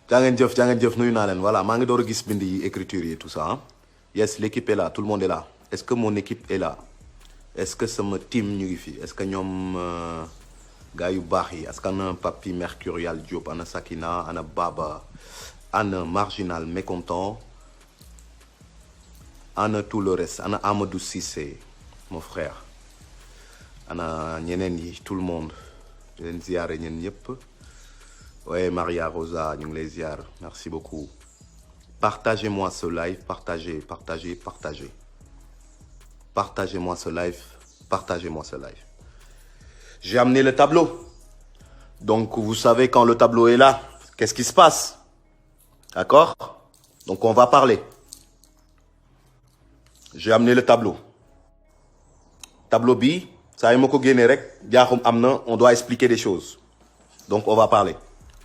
jaa ngeen jëf nuyu naa leen voilà maa ngi door a gis bind yi écriture yi tout ça hein. Yes l'équipe est là tout le monde est là est-ce que mon équipe est là est-ce que sama team ñu ngi fi est-ce que ñoom gars yu baax yi est-ce que ana Papi Mercurial Diop ana Sakina ana Baba ana Marginal Mécontent ana tout le reste ana Amadou Cissé mon frère ana ñeneen yi tout le monde di leen ziare ñeen ñëpp. Ouais, Maria Rosa, ñu ngi lay ziar merci beaucoup. Partagez-moi ce live, partagez. Partagez-moi ce live. J'ai amené le tableau. Donc, vous savez quand le tableau est là, qu'est-ce qui se passe? D'accord? Donc, on va parler. J'ai amené le tableau. Tableau bi, ça y est, moko génné rek, jaaxum amna, on doit expliquer des choses. Donc, on va parler.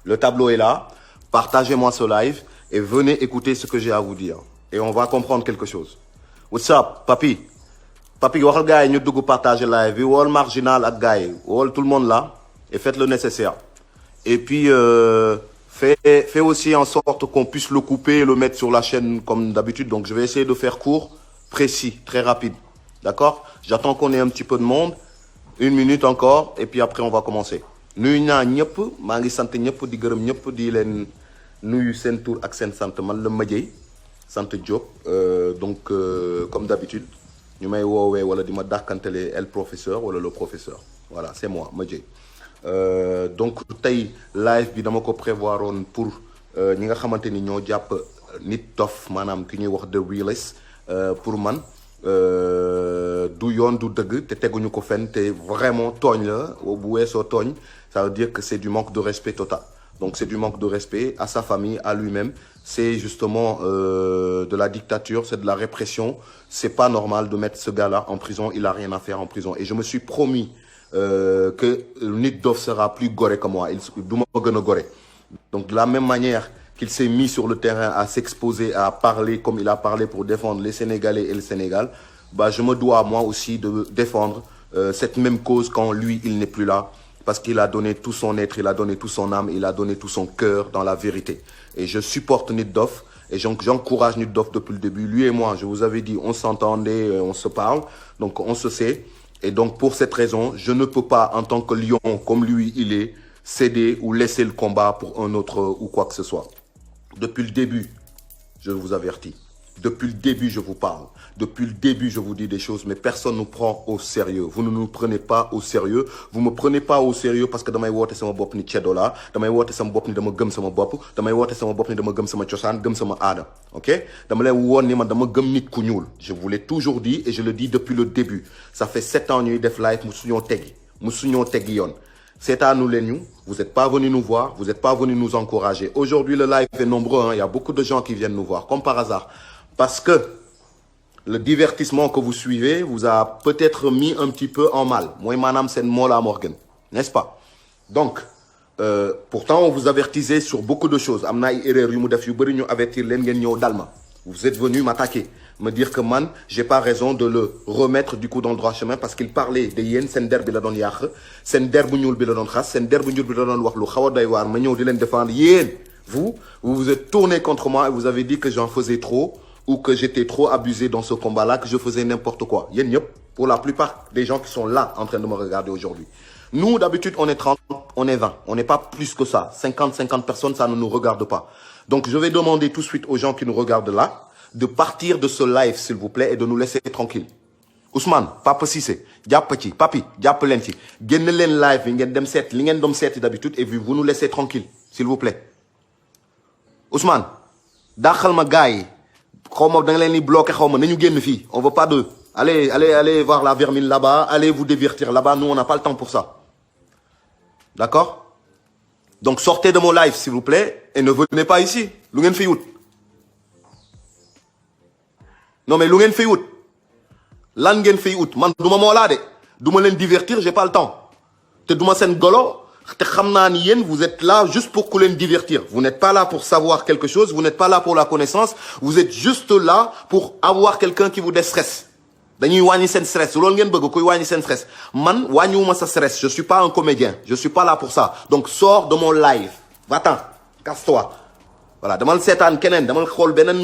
Le tableau est là. Partagez-moi ce live et venez écouter ce que j'ai à vous dire. Et on va comprendre quelque chose. What's up, Papi? Papi, waxal gars yi ñu dugg partager live bi, wol Marginal ak gars yi, wol tout le monde là et faites le nécessaire. Et puis fais aussi en sorte qu'on puisse le couper et le mettre sur la chaîne comme d'habitude. Donc je vais essayer de faire court, précis, très rapide. D'accord? J'attends qu'on ait un petit peu de monde. 1 minute encore et puis après on va commencer. nuyu naa ñëpp maa ngi sant ñëpp di gërëm ñëpp di leen nuyu seen tur ak seen sant man la Madieye sant Diop donc comme d'habitude ñu may woowee wala di ma dàkkantele el professeur wala le professeur voilà c'est moi Madieye donc tey live bi dama ko prévoir woon pour ñi nga xamante ni ñoo jàpp nit dof maanaam ki ñuy wax The Realist pour man du yoon du dëgg te teguñu ko fenn te vraiment tooñ la bu weesoo tooñ ça veut dire que c'est du manque de respect total. Donc c'est du manque de respect à sa famille, à lui-même. C'est justement de la dictature, c'est de la répression. C'est pas normal de mettre ce gars-là en prison. Il a rien à faire en prison. Et je me suis promis que nit dof sera plus goré que moi. Il du ma gën a goré. Donc de la même manière qu'il s'est mis sur le terrain à s'exposer, à parler comme il a parlé pour défendre les Sénégalais et le Sénégal, bah je me dois moi aussi de défendre cette même cause quand lui il n'est plus là. Parce qu'il a donné tout son être, il a donné tout son âme, il a donné tout son cœur dans la vérité. Et je supporte Nit Doff et j'encourage Nit Doff depuis le début. Lui et moi, je vous avais dit, on s'entendait, on se parle, donc on se sait. Et donc pour cette raison, je ne peux pas, en tant que lion, comme lui il est, céder ou laisser le combat pour un autre ou quoi que ce soit. Depuis le début, je vous avertis. Depuis le début, je vous parle. Depuis le début, je vous dis des choses, mais personne ne nous prend au sérieux. Vous ne nous prenez pas au sérieux. Vous me prenez pas au sérieux parce que damay woote sama bopp ni ceddo la, damay woote sama bopp ni dama gëm sama bopp, damay woote sama bopp ni dama gëm sama cosaan, gëm sama aada. OK? Dama leen woon ni man dama gëm nit ku ñuul. Je vous l'ai toujours dit et je le dis depuis le début. Ça fait 7 ans ñuy def live musuñoo teggi yoon. Seetaanu leen ñu, vous n'êtes pas venus nous voir, vous n'êtes pas venus nous encourager. Aujourd'hui, le live est nombreux, hein. Il y a beaucoup de gens qui viennent nous voir, comme par hasard. Parce que le divertissement que vous suivez vous a peut-être mis un petit peu en mal. Moi, madame, c'est Mola Morgan, n'est-ce pas? Donc, pourtant, on vous avertissait sur beaucoup de choses. Amna erreur yu mu def yu bari ñu avertir leen ngeen ñëw dalma. Vous êtes venu m'attaquer, me dire que man, j'ai pas raison de le remettre du coup dans le droit chemin parce qu'il parlait de yéen seen der bi la doon yàq, seen der bu ñuul bi la doon xas, seen der bu ñuul bi la doon wax lu xaw a doy waar ma ñëw di leen défendre yéen. Vous vous êtes tourné contre moi et vous avez dit que j'en faisais trop ou que j'étais trop abusé dans ce combat-là, que je faisais n'importe quoi. Yéen ñëpp, pour la plupart des gens qui sont là en train de me regarder aujourd'hui. Nous, d'habitude, on est 30, on est 20. On n'est pas plus que ça. 50 personnes, ça ne nous regarde pas. Donc, je vais demander tout de suite aux gens qui nous regardent là de partir de ce live, s'il vous plaît, et de nous laisser tranquilles. Ousmane, Papa Cissé, jàpp ci, Papi, jàpp leen ci. Génn leen live, ngeen dem seet, li ngeen doon seeti d'habitude, et vous nous laissez tranquilles, s'il vous plaît. Ousmane, dàqal ma gars yi. Xaw ma da nga leen di bloqué xaw ma nañu génn fii. On veut pas d'eux. Allez voir la vermine là-bas, allez vous divertir là-bas. Nous, on n'a pas le temps pour ça. D'accord? Donc, sortez de mon live, s'il vous plaît, et ne venez pas ici. Lu ngeen fi wut. Non, mais lu ngeen fi wut. Lan ngeen fi wut. Man duma moo laa de. Duma leen divertir, j'ai pas le temps. Te duma seen golo. te xam naa ni yéen vous êtes là juste pour ku leen divertir. Vous n'êtes pas là pour savoir quelque chose, vous n'êtes pas là pour la connaissance, vous êtes juste là pour avoir quelqu'un qui vous déstresse. dañuy wàññi seen stress loolu ngeen bëgg kuy wàññi seen stress man wàññiwuma sa stress, je suis pas un comédien, je suis pas là pour ça. Donc sors de mon live, va-t'en, casse-toi. voilà damal seetaan keneen damal xool beneen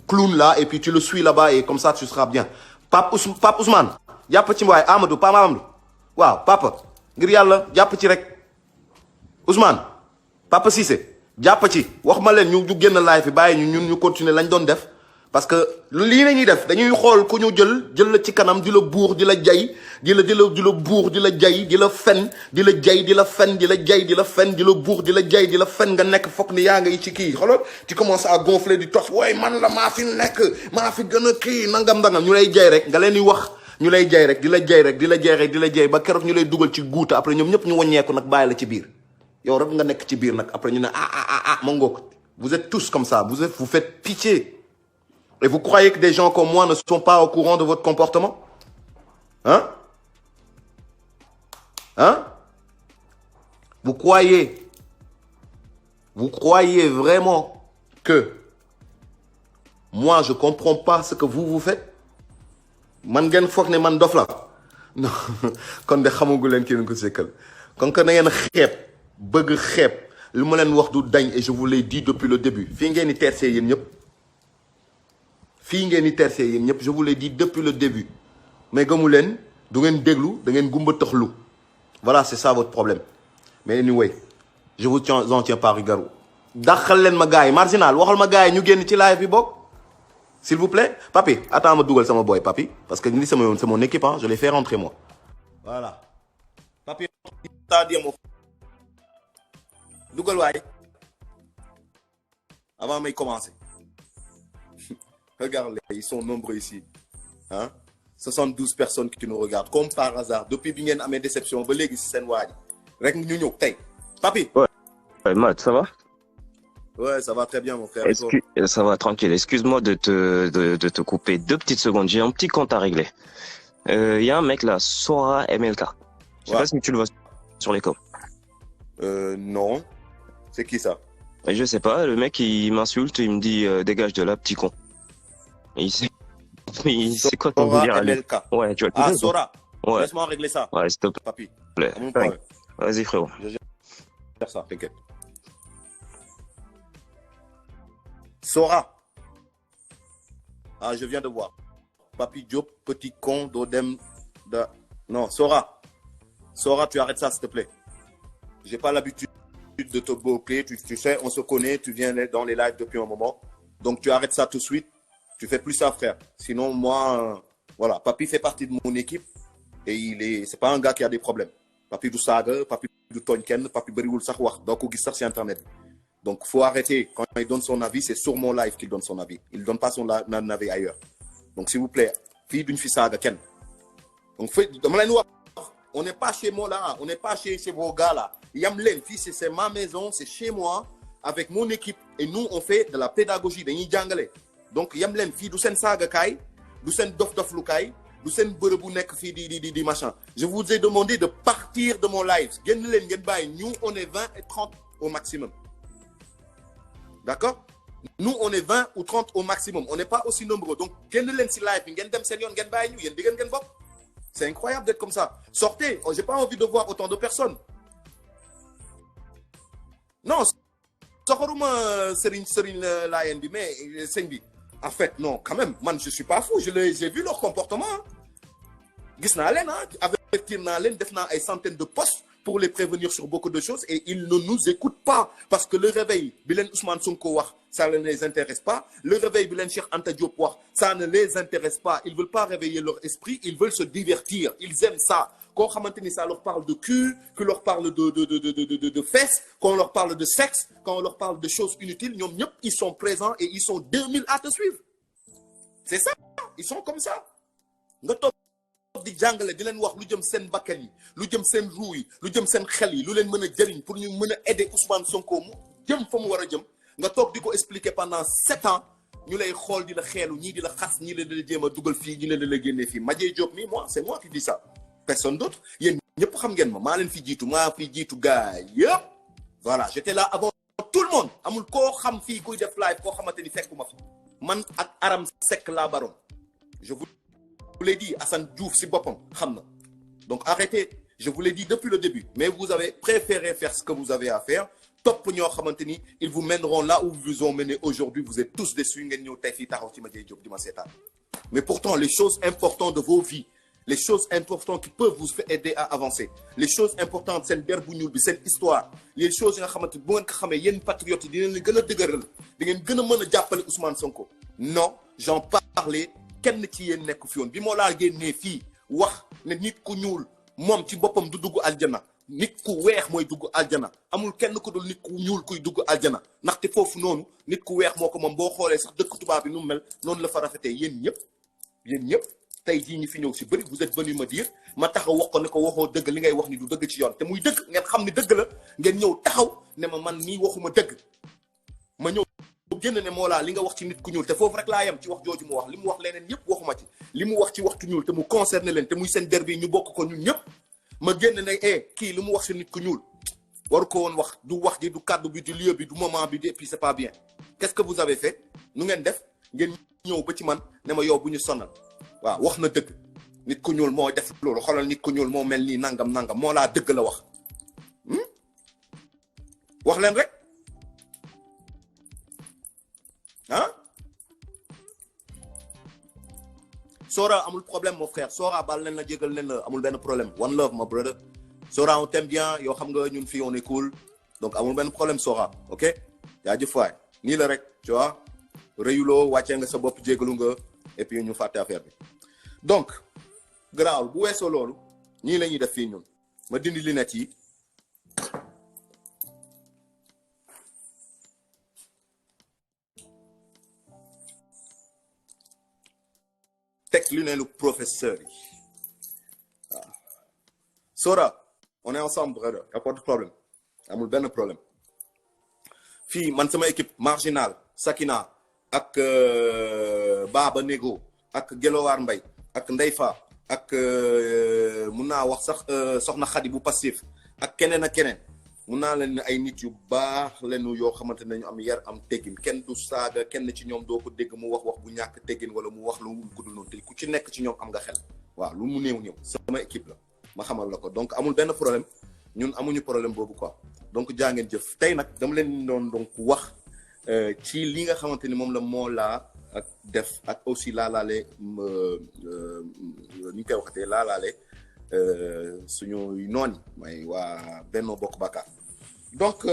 clown là et puis tu le suis là-bas et comme ça tu seras bien Pape Ousmane jàpp ci waay Amadou Pape Amadou waaw papa ngir yàlla jàpp ci rek Ousmane Papa Cissé jàpp ci wax ma leen ñu génn live fi bàyyi ñun ñu continuer lañ doon def parce que lii la ñuy def dañuy xool ku ñu jël la ci kanam di la buur di la jay di la buur di la jay di la fen di la jay di la fen di la jay di la fen di la buur di la jay di la fen nga nekk foog ni yaa ngi ci kii xoolal tu commences à gonfler di tos waaye man la maa fi nekk maa fi gën a kii nangam ñu lay jay rek nga leen di wax ñu lay jay rek di la jay rek di la jay rek di la jay ba keroog ñu lay dugal ci guuta après ñoom ñëpp ñu wàññeeku nag bàyyi la ci biir yow rek nga nekk ci biir nag après ñu ne ma ngoog vous êtes tous comme ça vous faites pitié. Et vous croyez que des gens comme moi ne sont pas au courant de votre comportement? Hein? Vous croyez vraiment que moi je comprends pas ce que vous faites? Man ngeen foog ne man dof la non kon de xamagu leen ki ko sekkal kon que na ngeen xeeb bëgg xeeb li ma leen wax du dañ et je vous l'ai dit depuis le début fii ngeen di tersee yéen ñëpp. fii ngeen di tercé yéen ñëpp je vous l'ai dit depuis le début mais gëmu leen du ngeen déglu da ngeen gumba taxlu voilà c'est ça votre problème mais anyway je vous en tiens par rigueur daxal leen ma gars yi marginal waxal ma gars yi ñu génn ci live bi bokk s'il vous plaît papi attends ma dugal sama boy papi parce que ni sama yoon c'est mon équipe hein je l'ai fait rentrer moi voilà papi c'est-à-dire mo dugal waay avant may commencer. Regarde, ils sont nombreux ici. Hein? 72 personnes qui nous regardent, comme par hasard. Depuis que nous avons des déceptions, nous avons Papi. Ouais, Matt, ça va? Ouais, ça va très bien, mon frère. Ça va, tranquille. Excuse-moi de te couper 2 petites secondes. J'ai un petit compte à régler. Y a un mec là, Sora MLK. Je sais pas si tu le vois sur les coms. Non. C'est qui ça? Je sais pas. Le mec, il m'insulte, il me dit dégage de là, petit con. Et c'est quoi ton délire? MLK. Ouais, tu vois. Ah, Sora. Ouais. Laisse-moi régler ça. Ouais, s'il te Papi. plaît. Vas-y, frérot. Je gère ça, t'inquiète. Sora. Ah, je viens de voir. Papi Diop, petit con, d'Odem. Non, Sora. Sora, tu arrêtes ça, s'il te plaît. J'ai pas l'habitude de te bloquer. Tu sais, on se connaît, tu viens dans les lives depuis un moment. Donc, tu arrêtes ça tout de suite. Tu fais plus ça, frère. Sinon, moi, voilà. Papi fait partie de mon équipe et c'est pas un gars qui a des problèmes. Papi du saga, Papi du tonken, Papi bariwul sax wax. Donc, il sort sur Internet. Donc, faut arrêter. Quand il donne son avis, c'est sur mon live qu'il donne son avis. Il donne pas son avis ailleurs. Donc, s'il vous plaît, fille d'une fille saga, Ken. Donc, on n'est pas chez moi là. On n'est pas chez vos gars là. Yamlen, fille, c'est ma maison, c'est chez moi, avec mon équipe. Et nous, on fait de la pédagogie, de Nidjangale. Donc yam leen fii du seen saaga kaay du seen dof lu kaay du seen bërëb bu nekk fii di machin. Je vous ai demandé de partir de mon live génn leen ngeen bàyyi nous on est 20 et 30 au maximum. D'accord? Nous on est 20 ou 30 au maximum, on n'est pas aussi nombreux. Donc génn leen si live bi ngeen dem seen yoon ngeen bàyyi ñu yéen di ngeen bopp. C'est incroyable d'être comme ça. Sortez, j'ai pas envie de voir autant de personnes. Non, soxoruma Serigne Layen bi mais sëñ bi. En fait, non, quand même, man, je suis pas fou. J'ai vu leur comportement. Gis naa leen, avertir naa leen, def naa ay centaines de posts pour les prévenir sur beaucoup de choses et ils ne nous écoutent pas parce que le réveil, Bilen Ousmane Sonko wax, ça ne les intéresse pas. Le réveil, Bilen Cheikh Anta Diop wax, ça ne les intéresse pas. Ils veulent pas réveiller leur esprit, ils veulent se divertir. Ils aiment ça. Quand ça leur parle de cul, que leur parle de fesses, quand on leur parle de sexe, quand on leur parle de choses inutiles, ils sont présents et ils sont 2000 à te suivre. C'est ça. Ils sont comme ça. Nga toog di jàngale di leen wax lu jëm seen bakkan yi lu jëm seen ruu yi lu jëm seen xel yi lu leen mën a jëriñ pour ñu mën a aider Ousmane Sonko mu jëm fa mu war a jëm nga toog di ko expliquer pendant 7 ans ñu lay xool di la xeelu ñii di la xas ñii la jéem a dugal fii ñii la génnee fii Madié Diop mi moi c'est moi qui dis ça. Personne d'autre yéen ñëpp xam ngeen ma maa leen fi jiitu maa fi jiitu gars yëpp voilà j'étais là avant tout le monde amul koo xam fii kuy def live koo xamante ni fekkuma fi man ak Aram Seck laa baroon je vous l'ai dit Assane Diouf si boppam xam na donc arrêtez je vous l'ai dit depuis le début mais vous avez préféré faire ce que vous avez à faire topp ñoo xamante ni ils vous mèneront là où vous ont mené aujourd'hui vous êtes tous déçus ngeen ñëw tey fii taxaw ci Madiaye Diop di ma seetaan mais pourtant les choses importantes de vos vies les choses importantes qui peuvent vous aider à avancer les choses importantes seen der bu ñuul bi seen histoire les choses yi nga xamante bu ngeen ko xamee yéen patriotes yi dinañ leen gën a dëgëral da ngeen gën a mën a jàppale Ousmane Sonko non j'en parlais kenn ci yéen nekk fi woon bi moo laa génnee fii wax ne nit ku ñuul moom ci boppam du dugg aljana nit ku weex mooy dugg aljana amul kenn ku dul nit ku ñuul kuy dugg aljana ndaxte foofu noonu nit ku weex moo ko moom boo xoolee sax dëkk tubaab bi nu mu mel noonu la fa rafetee yéen ñëpp tey jii ñi fi ñëw si bëri vous êtes venu me dire ma taxaw wax ko ne ko waxoo dëgg li ngay wax ni du dëgg ci yoon te muy dëgg ngeen xam ni dëgg la ngeen ñëw taxaw ne ma man nii waxuma dëgg ma ñëw génn ne moo laa li nga wax ci nit ku ñuul te foofu rek laa yem ci wax jooju mu wax li mu wax leneen yëpp waxuma ci li mu wax ci waxtu ñuul te mu concerné leen te muy seen der bi ñu bokk ko ñun ñëpp ma génn ne kii li mu wax si nit ku ñuul waru ko woon wax du wax ji du kàddu bi du lieu bi du moment bi et puis c'est pas bien qu'est-ce que vous avez fait nu ngeen def ngeen ñëw ba ci man ne ma yow bu ñu sonal waaw wax na dëgg nit ku ñuul moo def loolu xoolal nit ku ñuul moo mel nii nangam moo laa dëgg la wax wax leen rek ah Sora amul problème mon frère Sora baal leen la jégal leen la amul benn problème one love my brother Sora on t'aime bien yoo xam nga ñun fii on est cool donc amul benn problème Sora ok jaajëf waay nii la rek tu vois rëyuloo wàccee nga sa bopp jégalu nga et puis ñu fàtte affaire bi donc garaawul bu weesoo loolu ñii la ñuy def fii ñun ma dindi lunettes yi teg lunette lu professeur yi waaw Sora on est ensemble brother y a pas de problème amul benn problème fii man sama équipe marginal Sakina ak Baba Nego ak Gelowar Mbay ak Ndeyfa ak mun naa wax sax soxna Xadi bu passif ak keneen ak keneen mun naa leen ne ay nit yu baax leenu yoo xamante ne ñu am yar am teggin kenn du saaga kenn ci ñoom doo ko dégg mu wax bu ñàkk teggin wala mu wax lu guddul noonu te ku ci nekk ci ñoom am nga xel waaw lu mu néew sama équipe la ma xamal la ko donc amul benn problème ñun amuñu problème boobu quoi donc jaa ngeen jëf tey nag dama leen doon donc wax ci li nga xamante ni moom la moo laa ak def ak aussi laalaale ni ñu koy waxatee laalaale suñu noon yi mooy waa Benno Bokk Yaakaar donc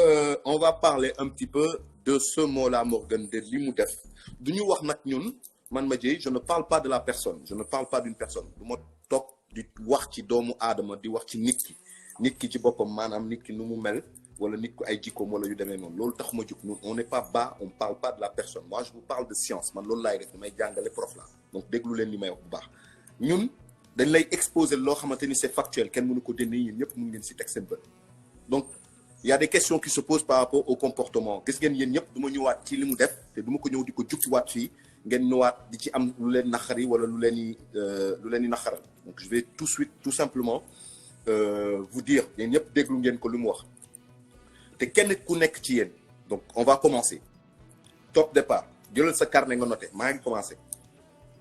on va parler un petit peu de ce Mollah Morgun de li mu def du ñu wax nag ñun man Madiaye je ne parle pas de la personne je ne parle pas d'une personne du ma toog di wax ci doomu aadama di wax ci nit ki ci boppam maanaam nit ki nu mu mel wala nit ku ay jikkoom wala yu demee noonu loolu taxuma jóg ñun on n'est pas bas on parle pas de la personne moi je vous parle de science man loolu laay def damay jàngale prof la donc déglu leen li may wax bu baax ñun dañ lay exposer loo xamante ni c'est factuel kenn mënu ko dénni yéen ñëpp mën ngeen si teg seen bët donc il y a des questions qui se posent par rapport au comportement gis ngeen yéen ñëpp du ma ñëwaat ci li mu def te du ma ko ñëw di ko jukkiwaat fii ngeen ñëwaat di ci am lu leen naqari wala lu leen di naqaral donc je vais tout simplement vous dire yéen ñëpp déglu ngeen ko lu mu wax te kenn ku nekk ci yéen donc on va commencer top départ jëlal sa carnet nga noté maa ngi commencer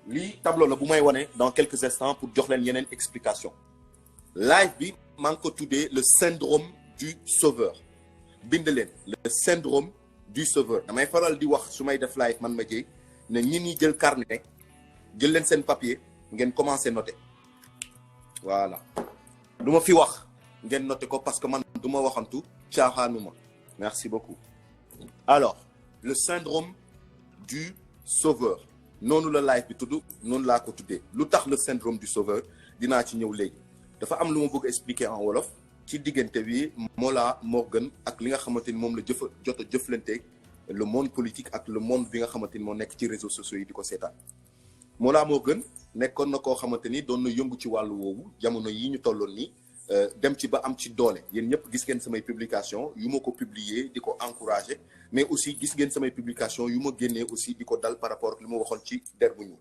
lii tableau la bu may wane dans quelques instants pour jox leen yeneen explication live bi maa ngi ko tuddee le syndrome du sauveur bind leen le syndrome du sauveur damay faral di wax su may def live man Madiaye ne ñi ñi jël carnet jël leen seen papier ngeen commencer noter voilà lu ma fi wax ngeen noter ko parce que man du ma waxantu caaxaanuma merci beaucoup alors le syndrome du sauveur noonu la live bi tudd noonu laa ko tuddee lu tax le syndrome du sauveur dinaa ci ñëw léegi dafa am lu ma bëgg expliquer en wolof ci diggante bi Mollah Morgun ak li nga xamante ni moom la jot a jëflanteeg le monde politique ak le monde bi nga xamante ni moo nekk ci réseaux sociaux yi di ko seetaan Mollah Morgun nekkoon na koo xamante ni doon na yëngu ci wàllu woowu jamono yi ñu tolloon nii dem ci ba am ci doole yéen ñëpp gis ngeen samay publication yu ma ko publier di ko encourager mais aussi gis ngeen samay publication yu ma génnee aussi di ko dal par rapport ak li ma waxoon ci der bu ñuul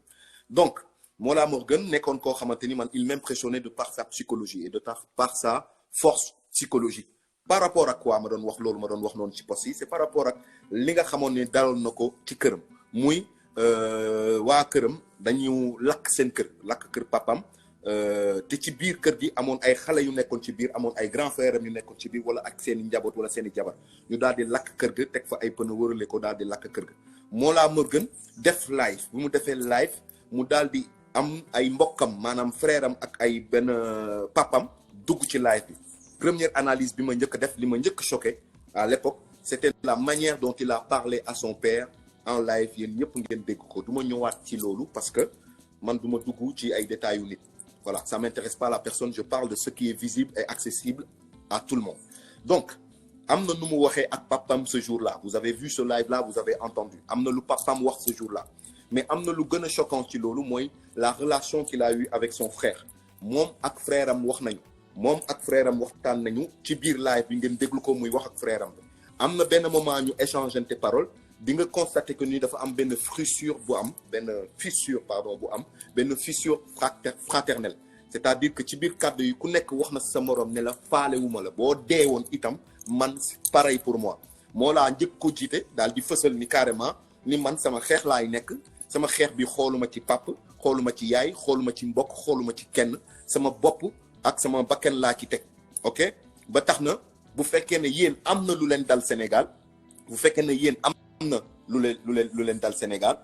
donc Mollah Morgun nekkoon koo xamante ni man il m'impressionnait de par sa psychologie et de par sa force psychologique par rapport ak quoi ma doon wax loolu ma doon wax noonu ci poste yi c'est par rapport ak li nga xamoon ne daloon na ko ci këram muy waa këram dañu lakk seen kër lakk kër papam te ci biir kër gi amoon ay xale yu nekkoon ci biir amoon ay grand frère am yu nekkoon ci biir wala ak seen i njaboot wala seen i jabar ñu daal di lakk kër ga teg fa ay pneu wërale ko daal di lakk kër ga. Mollah Morgun def live bu mu defee live mu daal di am ay mbokkam maanaam frère am ak ay benn papam dugg ci live bi. Première analyse bi ma njëkk def li ma njëkk choqué à l'époque c'était la manière dont il a parlé à son père en live yéen ñëpp ngeen dégg ko du ma ñëwaat ci loolu parce que man du ma dugg ci ay détails yu nit. Voilà, ça m'intéresse pas la personne, je parle de ce qui est visible et accessible à tout le monde. Donc, amna nu mu waxé ak papam ce jour-là. Vous avez vu ce live-là, vous avez entendu. Amna lu papam wax ce jour-là. Mais amna lu gëna choquant ci lolu moy la relation qu'il a eue avec son frère. Mom ak frère am wax nañu. Mom ak frère am waxtaan nañu ci biir live bi ngeen déglu ko muy wax ak frère am. Amna benn moment ñu échangeante parole. Di nga constater que ni dafa am benn fissure bu am benn fissure fraternelle c'est-à-dire que ci biir kàddu yi ku nekk wax na sa morom ne la faalewuma la boo deewoon itam man pareil pour moi Mollah njëkk ko jiite daal di fësal ni carrément ni man sama xeex laay nekk sama xeex bi xooluma ci pap xooluma ci yaay xooluma ci mbokk xooluma ci kenn sama bopp ak sama bakken laa ci teg ok ba tax na bu fekkee ne yéen am na lu leen dal Sénégal bu fekkee ne yéen am na lu leen dal Sénégal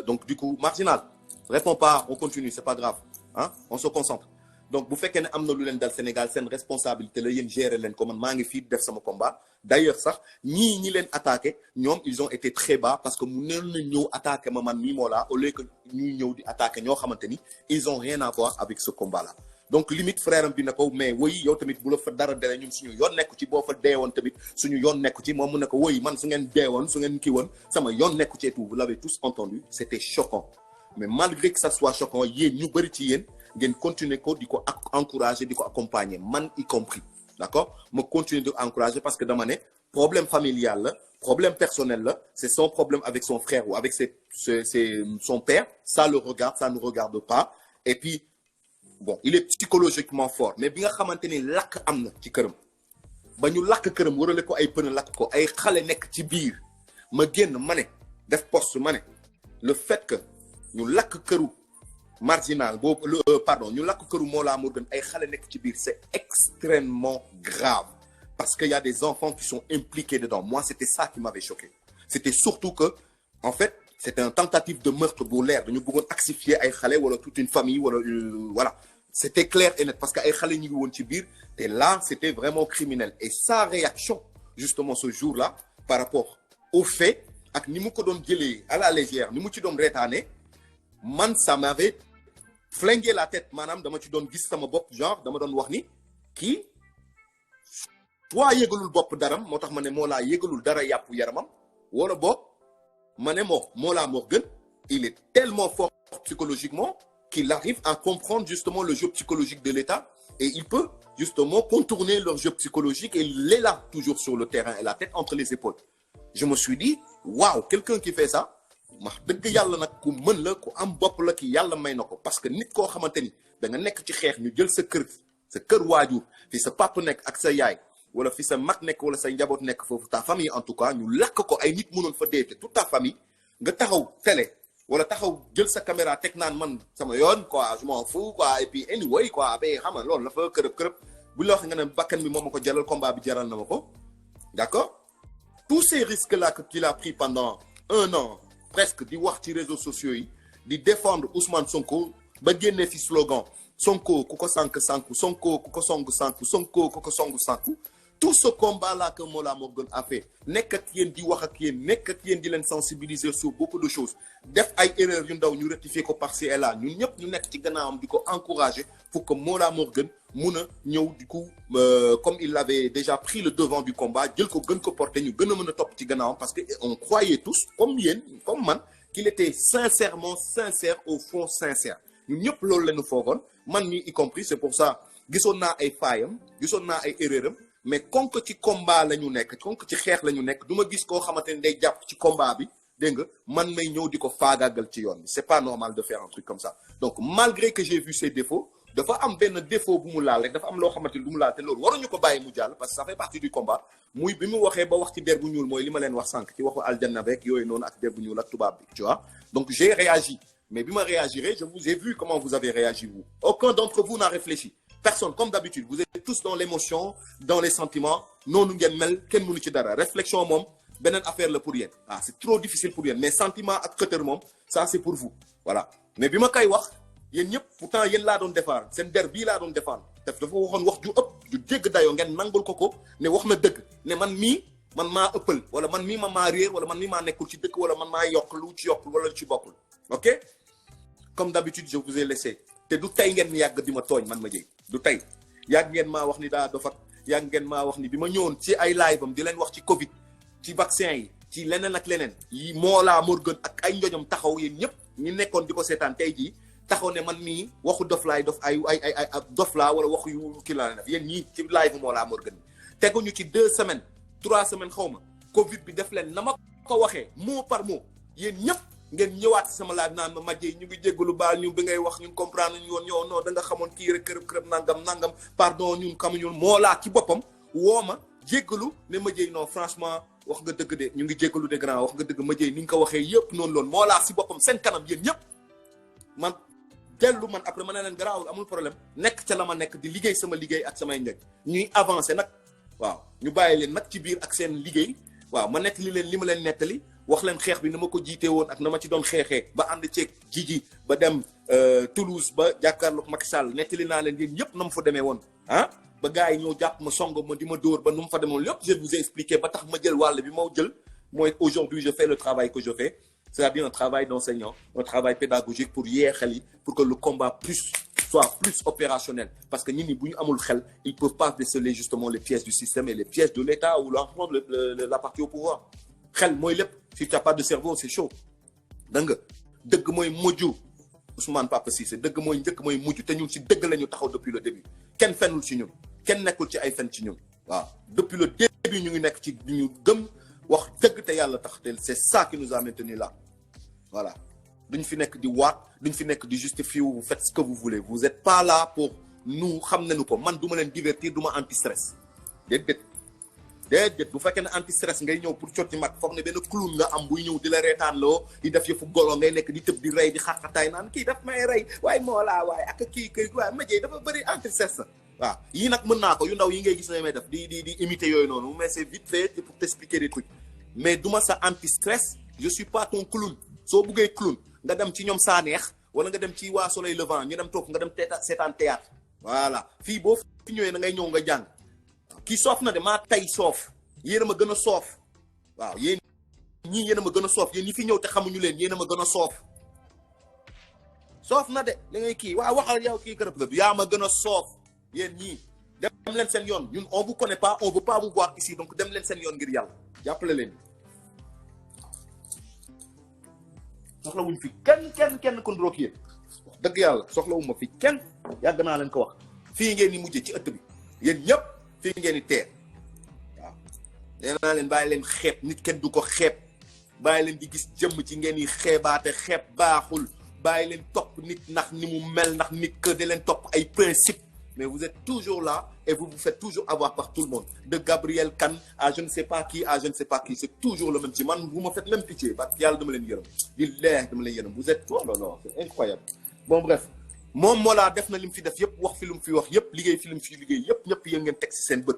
donc du coup Marginal réponds pas on continue c'est pas grave hein on se concentre donc bu fekkee ne am na lu leen dal Sénégal seen responsabilité la yéen gérer leen ko man maa ngi fii def sama combat d'ailleurs sax ñi leen attaqué ñoom ils ont été très bas parce que mu neen na ñëw attaqué ma man mii Mollah au lieu que ñuy ñëw di attaqué ñoo xamante ni ils ont rien à voir avec ce combat là donc limite frère am bi na ko mais woy yow tamit bu la fa dara dere ñun suñu yoon nekku ci boo fa deewoon tamit suñu yoon nekku ci moom mu ne ko woy man su ngeen deewoon su ngeen kii woon sama yoon nekku ci et tout vous l'avez tous entendu c'était choquant mais malgré que ça soit choquant yéen ñu bëri ci yéen ngeen continuer ko di ko encourager di ko accompagner man y compris d'accord ma continuer de encourager parce que dama ne problème familial la problème personnel là c'est son problème avec son frère ou avec son père ça le regarde ça ne regarde pas et puis bon il est psychologiquement fort mais bi nga xamante ni lakk am na ci këram ba ñu lakk këram warale ko ay pneu lakk ko ay xale nekk ci biir ma génn ma ne def poste ma ne le fait que ñu lakk këru Marginal boobu pardon ñu lakk këru Mollah Morgun ay xale nekk ci biir c'est extrêmement grave parce qu'il y a des enfants qui sont impliqués dedans moi c'était ça qui m'avait choqué c'était surtout que en fait c'était une tentative de meurtre bu leer dañu bëggoon asphyxier ay xale wala toute une famille wala voilà c'était clair et net parce que ay xale ñu ngi woon ci biir et là c'était vraiment criminel et sa réaction justement ce jour-là par rapport au fait ak ni mu ko doon jëlee à la légère ni mu ci doon reetaane man ça m'avait flingué la tête maanaam dama ci doon gis sama bopp genre dama doon wax ni kii soit yëgalul bopp daram moo tax ma ne Mollah yëgalul dara yàpp yaramam wala bopp ma ne Mollah Morgun il est tellement fort psychologiquement qu'il arrive à comprendre justement le jeu psychologique de l'État et il peut justement contourner leur jeu psychologique et il est là toujours sur le terrain et la tête entre les épaules je me suis dit waouh quelqu'un qui fait ça wax dëgg yàlla nag ku mën la ku am bopp la ki yàlla may na ko parce que nit koo xamante ni da nga nekk ci xeex ñu jël sa kër waajur fi sa papa nekk ak sa yaay wala fi sa mag nekk wala sa njaboot nekk foofu ta famille en tout cas ñu lakk ko ay nit mënoon fa dee te toute ta famille nga taxaw télé wala taxaw jël sa caméra teg naan man sama yoon quoi je m'en fous quoi et puis anyway quoi ba xam nga loolu la fa kërëb bu la wax nga ne bakkan bi moom ma ko jaral combat bi jaral na ma ko d'accord tous ces risques là qu'il a pris pendant 1 an presque di wax ci réseaux sociaux yi di défendre Ousmane Sonko ba génnee fi slogan Sonko ku ko sànk sànku Sonko ku ko song sànku Sonko ku ko song sànku tout ce combat là que Mollah Morgun a fait nekk ak yéen di wax ak yéen nekk ak yéen di leen sensibiliser sur beaucoup de choses def ay erreurs yu ndaw ñu rectifier ko par-ci et là ñun ñëpp ñu nekk ci gannaawam di ko encourager pour que Mollah Morgun mun a ñëw du coup comme il avait déjà pris le devant du combat jël ko gën ko porter ñu gën a mën a topp ci gannaawam parce que on croyait tous comme yéen comme man qu'il était sincèrement sincère au fond sincère ñun ñëpp loolu la ñu foogoon man mi y compris c'est pour ça gisoon naa ay faayam gisoon naa ay erreuram mais comme que ci combat la ñu nekk comme que ci xeex la ñu nekk du ma gis koo xamante ni day jàpp ci combat bi dégg nga man may ñëw di ko faagaagal ci yoon bi c'est pas normal de faire un truc comme ça donc malgré que j'ai vu ses défauts dafa am benn défaut bu mu laal rek dafa am loo xamante ni du mu laal te loolu waruñu ko bàyyi mu jàll parce que ça fait partie du combat muy bi mu waxee ba wax ci der bu ñuul mooy li ma leen wax sànq ci waxu aljanna beeg yooyu noonu ak der bu ñuul ak tubaab bi tu vois donc j'ai réagi mais bi ma réagirez, je vous ai vu comment vous avez réagi, vous. Aucun d'entre vous n'a réfléchi. Personne, comme d'habitude. Vous êtes tous dans l'émotion, dans les sentiments. Non, nous ngeen mel, kenn mënu ci dara. Réflexion moom, beneen affaire la pour yéen. Ah, c'est trop difficile pour yéen. Mais sentiment ak xëtër moom, ça c'est pour vous. Voilà. Mais bi ma koy wax, yéen ñëpp, pourtant yéen laa doon défendre. Seen der bii laa doon défendre. Dafa waxoon wax ju ëpp, ju dégg dayoo ngeen nangul ko ne wax na dëgg. Ne man mii, man maa ëppal. Wala man mii maa réer, wala man mii maa nekkul ci dëkk, wala man maa yokk lu ci yokkul, wala ci bokkul. OK? Comme d'habitude, je vous ai laissé. Te du tey ngeen yàgg di ma tooñ man ma jëy. Du tey. Yàgg ngeen maa wax ni daa dof ak yàgg ngeen maa wax ni bi ma ñëwoon ci ay live am di leen wax ci Covid, ci vaccin yi, ci leneen ak leneen. Yi Mollah Morgun ak ay njojom taxaw yéen ñëpp ñi nekkoon di ko seetaan tey jii taxaw ne man mii waxu dof laay dof ay dof laa wala waxu yu kii laa def yéen ñii ci live Mollah Morgun bi. Teguñu ci 2 semaines 3 semaines xaw ma Covid bi def leen na ma ko waxee mot par mot yéen ñëpp. ngeen ñëwaat sama laaj naan ma Madjey ñu ngi jéggalu baal ñu bi ngay wax ñun comprendre ñu woon yow non da nga xamoon kii rek kërëb nangam pardon ñun xamuñu Mollah ci boppam woo ma jéggalu ne Madjey non franchement wax nga dëgg de ñu ngi jéggalu de grand wax nga dëgg Madjey ni nga ko waxee yëpp noonu loon Mollah si boppam seen kanam yéen ñëpp man dellu man après ma ne leen garaawul amul problème nekk ca la ma nekk di liggéey sama liggéey ak samay njëg ñuy avancer nag waaw ñu bàyyi leen nag ci biir ak seen liggéey waaw ma nettali leen li ma leen nettali wax leen xeex bi na ma ko jiitee woon ak na ma ci doon xeexee ba ànd ceeg Jiji ba dem Toulouse ba jàkkaarloog Macky Sall nettali naa leen yéen ñëpp na mu fa demee woon ah ba gars yi ñëw jàpp ma song ma di ma dóor ba nu mu fa demoon lépp je vous ai expliqué ba tax ma jël wàll bi ma jël mooy aujourd'hui je fais le travail que je fais c'est-à-dire un travail d'enseignant un travail pédagogique pour yee xel yi pour que le combat soit plus opérationnel parce que nit ñi bu ñu amul xel ils peuvent pas déceler justement les pièges du système et les pièges de l'État ou la partie au pouvoir xel mooy lépp si tu n'as pas de cerveau c'est chaud dégg nga dëgg mooy mujj Ousmane Papa Cissé dëgg mooy njëkk mooy mujj te ñun si dëgg la ñu taxaw depuis le début kenn fenul ci ñun kenn nekkul ci ay fen ci ñun waaw depuis le début ñu ngi nekk ci ñu gëm wax dëgg te yàlla tax te c'est ça qui nous a maintenu là voilà duñ fi nekk di waat duñ fi nekk di justifier vous faites ce que vous voulez vous êtes pas là pour nous xam nañu ko man du ma leen divertir du ma anti stress déedéet bu fekkee ne anti stress ngay ñëw pour cotti mag foog ne benn clown nga am buy ñëw di la reetaan loo di def yëfu golo ngay nekk di tëb di rey di xaqataay naan kii daf may rey waaye Mollah waaye ak kii waaye Madjey dafa bëri anti stress waaw yii nag mën naa ko yu ndaw yi ngay gis ne may def di imiter yooyu noonu mais c'est vite fait pour t'expliquer des trucs mais du ma sa anti stress je suis pas ton clown soo buggee clown nga dem ci ñoom saa neex wala nga dem ci waa Soleil Levant ñu dem toog nga dem seetaan théâtre voilà fii boo fi ñëwee na ngay ñëw nga jàng kii soof na de maa tay soof yéen a ma gën a soof waaw yéen ñii yéen a ma gën a soof yéen ñi fi ñëw te xamuñu leen yéen a ma gën a soof na de da ngay kii waaw waxal yow kii kërëb yaa ma gën a soof yéen ñii dem leen seen yoon ñun on vous connaît pas on veut pas vous voir ici donc dem leen seen yoon ngir yàlla jàppale leen soxlawuñ fi kenn kon roog yéen wax dëgg yàlla soxlawuma fi kenn yàgg naa leen ko wax fii ngeen di mujjee ci ëtt bi yéen ñëpp fii ngeen di teer waaw nee naa leen bàyyi leen xeeb nit kenn du ko xeeb bàyyi leen di gis jëmm ci ngeen yi xeebaate xeeb baaxul bàyyi leen topp nit ndax ni mu mel ndax nit que da leen topp ay principe mais vous êtes toujours là et vous vous faites toujours avoir par tout le monde de Gabriel Kane à je ne sais pas qui à je ne sais pas qui c'est toujours le même ci man vous me faites même pitié parce que yàlla dama leen yërëm billahi dama leen yërëm vous êtes oh là là c'est incroyable bon bref moom Mollah def na li mu fi def yëpp wax fi lu mu fi wax yëpp liggéey fi lu mu fi liggéey yëpp ñëpp yéen ngeen teg si seen bët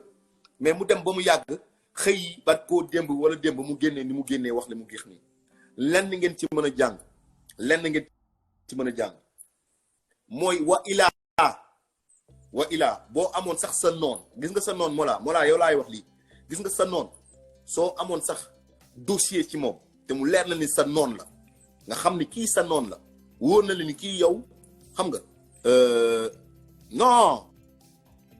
mais mu dem ba mu yàgg xëy ba koo démb wala démb mu génnee ni mu génnee wax li mu géex nii lenn ngeen ci mën a jàng lenn ngeen ci mën a jàng mooy wa ilaa boo amoon sax sa noon gis nga sa noon Mollah yow laay wax lii gis nga sa noon soo amoon sax dossier ci moom te mu leer na ni sa noon la nga xam ni kii sa noon la wóor na la ni kii yow xam nga non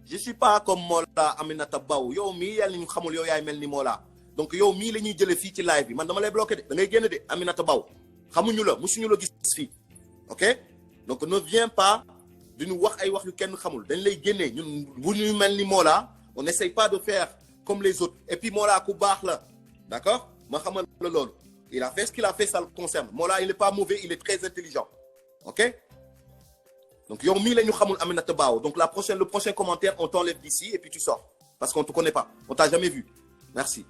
je suis pas comme Mollah Aminata Baw yow mii yàlla ñu xamul yow yaay mel ni Mollah donc yow mii la ñuy jëlee fii ci live bi man dama lay bloqué de da ngay génn de Aminata Baw xamuñu la musuñu la gis fii ok donc ne viens pas di ñu wax ay wax yu kenn xamul dañ lay génnee ñun bu ñu mel ni Mollah on n'essaye pas de faire comme les autres et puis Mollah ku baax la d'accord ma xamal la loolu il a fait ce qu'il a fait ça le concerne Mollah il est pas mauvais il est très intelligent ok donc yow mii la ñu xamul Aminata Baw donc le prochain commentaire on t'enlève d'ici et puis tu sors parce qu'on te connaît pas on t'a jamais vu merci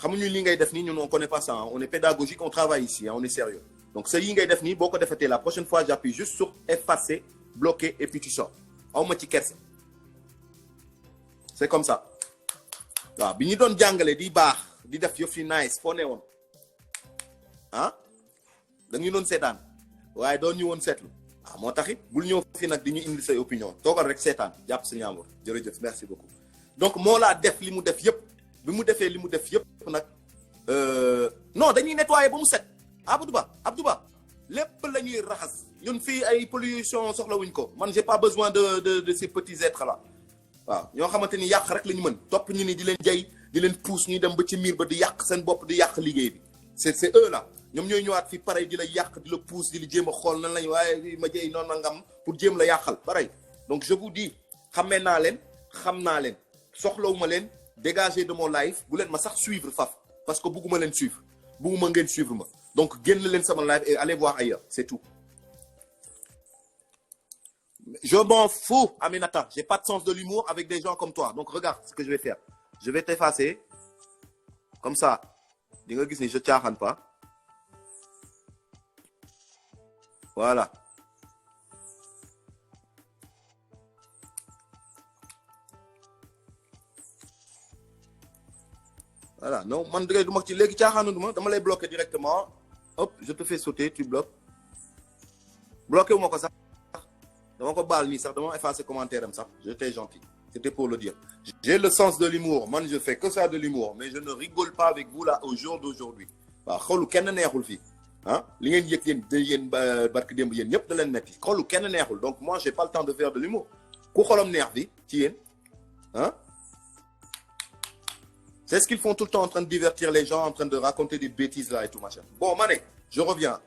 xamuñu li ngay def nii ñun on connaît pas ça hein. On est pédagogique on travaille ici hein. On est sérieux donc ce yi ngay def nii boo ko defetee la prochaine fois j'appuie juste sur effacer bloquer et puis tu sors aw ma ci kersa c'est comme ça waaw bi ñu doon jàngale di baax di def yëf yi nice foo ne woon ah dañu doon seetaan waaye doon ñu woon seetlu ah moo taxit bul ñëw fi nag di ñu indi say opinion toogal rek seetaan jàpp sa ñaambur jërëjëf merci beaucoup donc moo laa def li mu def yëpp bi mu defee li mu def yëpp nag non dañuy nettoyer ba mu set Abdou Ba lépp la ñuy raxas ñun fii ay pollution soxlawuñ ko man j'ai pas besoin de ces petits êtres là waaw ñoo xamante ni yàq rek la ñu mën topp ñu ni di leen jay di leen pousse ñuy dem ba ci miir ba di yàq seen bopp di yàq liggéey bi c'est eux là ñoom ñooy ñëwaat fi pareil di la yàq di la pousse di la jéem a xool nan lañ waaye ma jëy noonu na ngam pour jéem la yàqal pareil donc je vous dis xamee naa leen xam naa leen soxlawuma leen dégagez de mon live bu leen ma sax suivre faf parce que bugguma leen suivre bugguma ngeen suivre ma donc génn leen sama live et allez voir ailleurs c'est tout je m'en fous Aminata j'ai pas de sens de l'humour avec des gens comme toi donc regarde ce que je vais faire je vais t'effacer comme ça di nga gis ni je caaxaan pas voilà voilà non man dëgg du ma ci léegi caaxaanu duma dama lay bloquer directement hop je te fais sauter tu bloques bloqué wu ma ko sax dama ko baal nii sax dama effacer commentaire am sax j'étais gentil c'était pour le dire j'ai le sens de l'humour man je fais que ça de l'humour mais je ne rigole pas avec vous là au jour d'aujourd'hui waaw xoolu kenn neexul fii ah li ngeen yëg yéen de yéen barki démb yéen ñëpp da leen metti xoolu kenn neexul donc moi j'ai pas le temps de faire de l'humour ku xolam neex bi ci yéen ah c'est ce qu'ils font tout le temps en train de divertir les gens en train de raconter des bêtises là et tout machin bon ma ne je reviens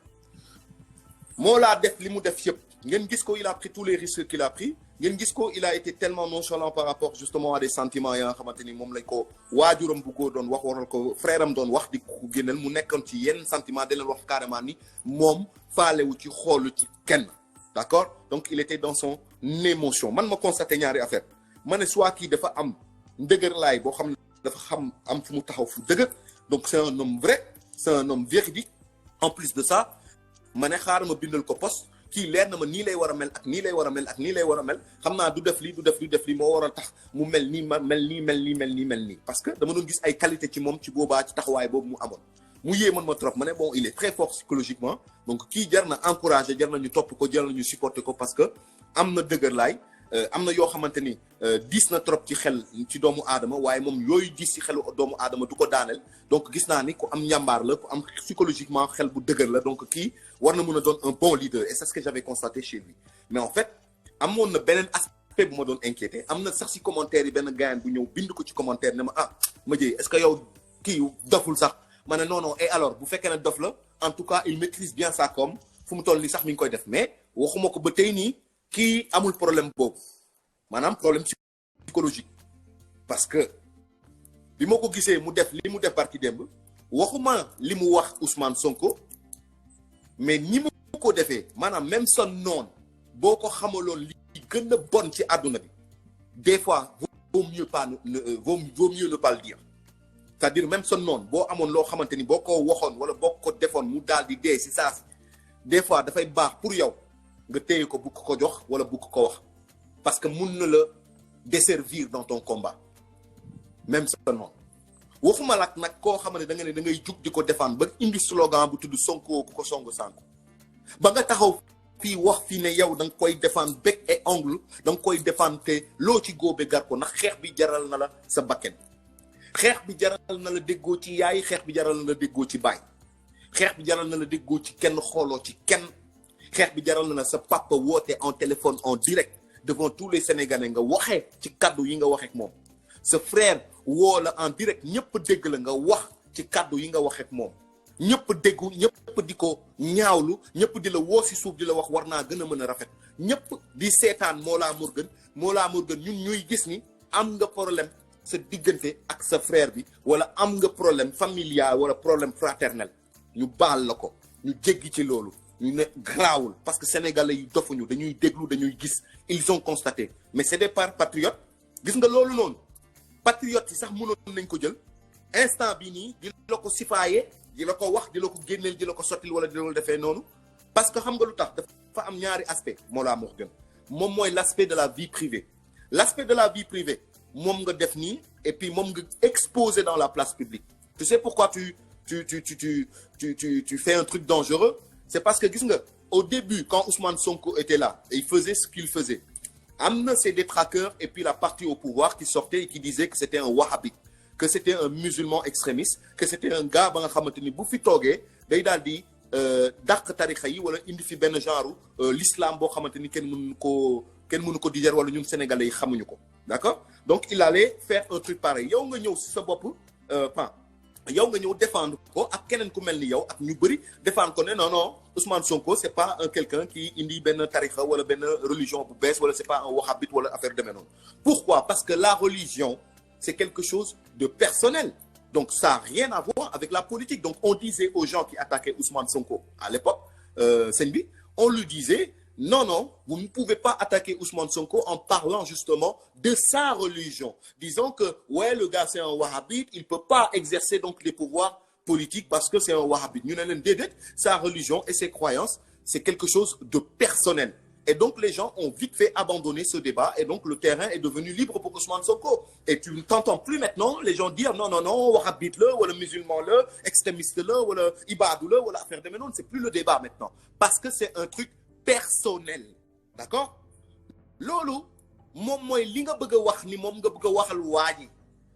moo laa def li mu def yëpp ngeen gis ko il a pris tous les risques qu'il a pris ngeen gis ko il a été tellement nonchalant par rapport justement à des sentiments ya nga xamante ni moom lañ ko waajuram bu ko doon wax waral ko frère am doon wax di ko génneel mu nekkoon ci yenn sentiment da leen wax carrément ni moom faalewu ci xoolu ci kenn d'accord donc il était dans son émotion man ma constaté ñaari affaire ma ne soit kii dafa am ndëgër laay boo xam ne dafa xam am fu mu taxaw fu dëgër donc c'est un homme vrai c'est un homme véridique en plus de ça ma ne xaaral ma bindal ko poste kii leer na ma nii lay war a mel ak nii lay war a mel ak nii lay war a mel xam naa du def lii moo war a tax mu mel nii ma mel nii parce que dama doon gis ay qualité ci moom ci boobaa ci taxawaay boobu mu amoon mu yéemoon ma trop ma ne bon il est très fort psychologiquement donc kii jar na encourager jar na ñu topp ko jar na ñu supporter ko parce que am na dëgër laay am na yoo xamante ni diis na trop ci xel ci doomu aadama waaye moom yooyu diis ci xelu doomu aadama du ko daaneel donc gis naa ni ku am njàmbaar la ku am psychologiquement xel bu dëgër la donc kii war na mën a doon un bon leader et c'est ce que j'avais constaté chez lui mais en fait amoon na beneen aspect bu ma doon inquiété am na sax ci commentaire yi benn gaayan bu ñëw bind ko ci commentaire ne ma ma jëy est-ce que yow kii doful sax ma ne non et alors bu fekkee ne dof la en tout cas il maîtrise bien sa com fu mu toll nii sax mi ngi koy def mais waxuma ko ba tey nii kii amul problème boobu maanaam problème psychologique parce que bi ma ko gisee mu def li mu def barki démb waxuma li mu wax Ousmane Sonko mais ni mu ko defee maanaam même son noon boo ko xamaloon li gën a bon ci àdduna bi des fois vaut mieux ne pas le dire c'est-à-dire même son noon boo amoon loo xamante ni boo ko waxoon wala boo ko defoon mu daal di dee si saa si des fois dafay baax pour yow nga téye ko bu ko jox wala bu ko wax parce que mun na la desservir dans ton combat même seulement waxuma lak nag koo xam ne da nga ne da ngay jug di ko défendre ba indi slogan bu tudd Sonko ku ko songu sànku ba nga taxaw fii wax fii ne yow da nga koy défendre bec et ongle da nga koy défendre te loo ci góobe gar ko ndax xeex bi jaral na la sa bakken xeex bi jaral na la déggoo ci yaay xeex bi jaral na la déggoo ci baay xeex bi jaral na la déggoo ci kenn xooloo ci kenn xeex bi jaral na la sa papa woote en téléphone en direct devant tous les Sénégalais nga waxee ci kaddu yi nga waxee ak moom sa frère woo la en direct ñëpp dégg la nga wax ci kaddu yi nga waxee ak moom ñëpp déggu ñëpp di ko ñaawlu ñëpp di la woo si suuf di la wax war naa gën a mën a rafet ñëpp di seetaan Mollah Morgun ñun ñuy gis ni am nga problème sa diggante ak sa frère bi wala am nga problème familial wala problème fraternel ñu baal la ko ñu jéggi ci loolu ñu ne garaawul parce que sénégalais yi dofuñu dañuy déglu dañuy gis ils ont constaté mais c'est des patriotes gis nga loolu noonu patriotes yi sax mënoon nañ ko jël instant bi nii di la ko sifaaye di la ko wax di la ko génneel di la ko sottil wala di la ko defee noonu parce que xam nga lu tax dafa am ñaari aspect Mollah Morgun moom mooy l'aspect de la vie privée l'aspect de la vie privée moom nga def nii et puis moom nga exposé dans la place publique tu sais pourquoi tu fais un truc dangereux c'est parce que gis nga au début quand Ousmane Sonko était là et il faisait ce qu'il faisait am na ses détraqueurs et puis la partie au pouvoir qui sortait et qui disait que c'était un wahhabite que c'était un musulman extrémiste que c'était un gars ba nga xamante ni bu fi toogee day daal di dàq tarixa yi wala indi fi benn genre l'islam boo xamante ni kenn mënu ko digérer wala ñun sénégalais yi xamuñu ko d'accord donc il allait faire un truc pareil yow nga ñëw si sa bopp yow nga ñëw défendre ko ak keneen ku mel ni yow ak ñu bëri défendre ko ne non Ousmane Sonko c'est pas un quelqu'un qui indi benn tarixa wala benn religion bu bees wala c'est pas un wahhabite wala affaire demee noonu pourquoi parce que la religion c'est quelque chose de personnel donc ça n'a rien à voir avec la politique donc on disait aux gens qui attaquaient Ousmane Sonko à l'époque sëñ bi on lui disait non vous ne pouvez pas attaquer Ousmane Sonko en parlant justement de sa religion disant que ouais le gars c'est un wahhabite il peut pas exercer donc les pouvoirs politiques parce que c'est un wahhabite ñu ne leen déedéet sa religion et ses croyances c'est quelque chose de personnel et donc les gens ont vite fait abandonner ce débat et donc le terrain est devenu libre pour Ousmane Sonko et tu ne t'entends plus maintenant les gens dire non wahhabite la wala musulman la extrémiste la wala ibadou la wala affaire demee noonu c'est plus le débat maintenant parce que c'est un truc personnel d'accord loolu moom mooy li nga bëgg a wax ni moom nga bëgg a waxal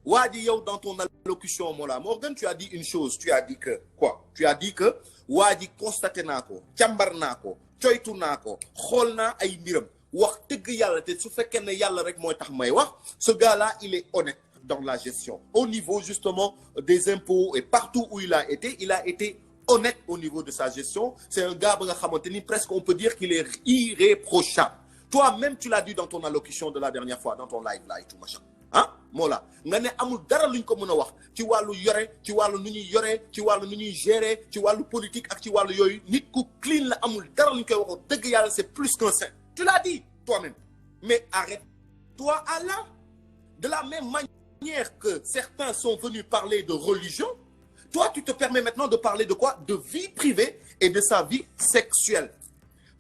waa ji yow dans ton allocution Mollah Morgun tu as dit une chose tu as dit que quoi tu as dit que waa ji constaté naa ko càmbar naa ko coytu naa ko xool naa ay mbiram wax dëgg yàlla te su fekkee ne yàlla rek mooy tax may wax ce gars-là il est honnête dans la gestion au niveau justement des impôts et partout où il a été honnête au niveau de sa gestion c'est un gars ba nga xamante ni presque on peut dire qu'il est irréprochable toi-même tu l'as dit dans ton allocution de la dernière fois dans ton live là et tout machin ah Mollah nga ne amul dara luñ ko mën a wax ci wàllu yore ci wàllu nu ñuy yore ci wàllu nu ñuy gérer ci wàllu politique ak ci wàllu yooyu nit ku clean la amul dara luñ koy waxoo dëgg yàlla c'est plus qu'un saint tu l'as dit toi-même mais arrête-toi à là de la même manière que certains sont venus parler de religion toi tu te permets maintenant de parler de quoi de vie privée et de sa vie sexuelle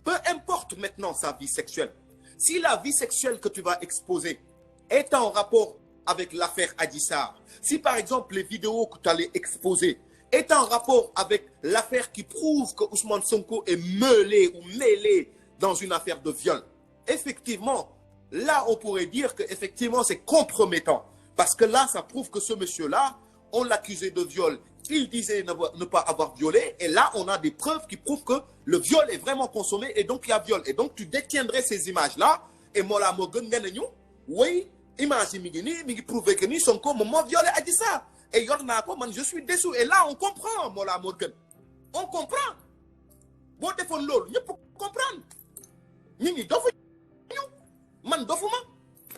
peu importe maintenant sa vie sexuelle si la vie sexuelle que tu vas exposer est en rapport avec l'affaire Adji Sarr, si par exemple les vidéos que tu allais exposer est en rapport avec l'affaire qui prouve que Ousmane Sonko est mêlé dans une affaire de viol, effectivement, là on pourrait dire que effectivement c'est compromettant parce que là ça prouve que ce monsieur-là, on l'accusait de viol, il disait ne pas avoir violé et là on a des preuves qui prouvent que le viol est vraiment consommé et donc il y a viol et donc tu détiendrais ces images-là et Mollah Morgun nga ne ñu oui image yi mi ngi prouver que ni Sonko moom moo violé Adji Sarr et yor naa ko man je suis dessous et là on comprend Mollah Morgun on comprend boo defoon loolu ñëpp comprendre nit ñi dofu ñu man dofuma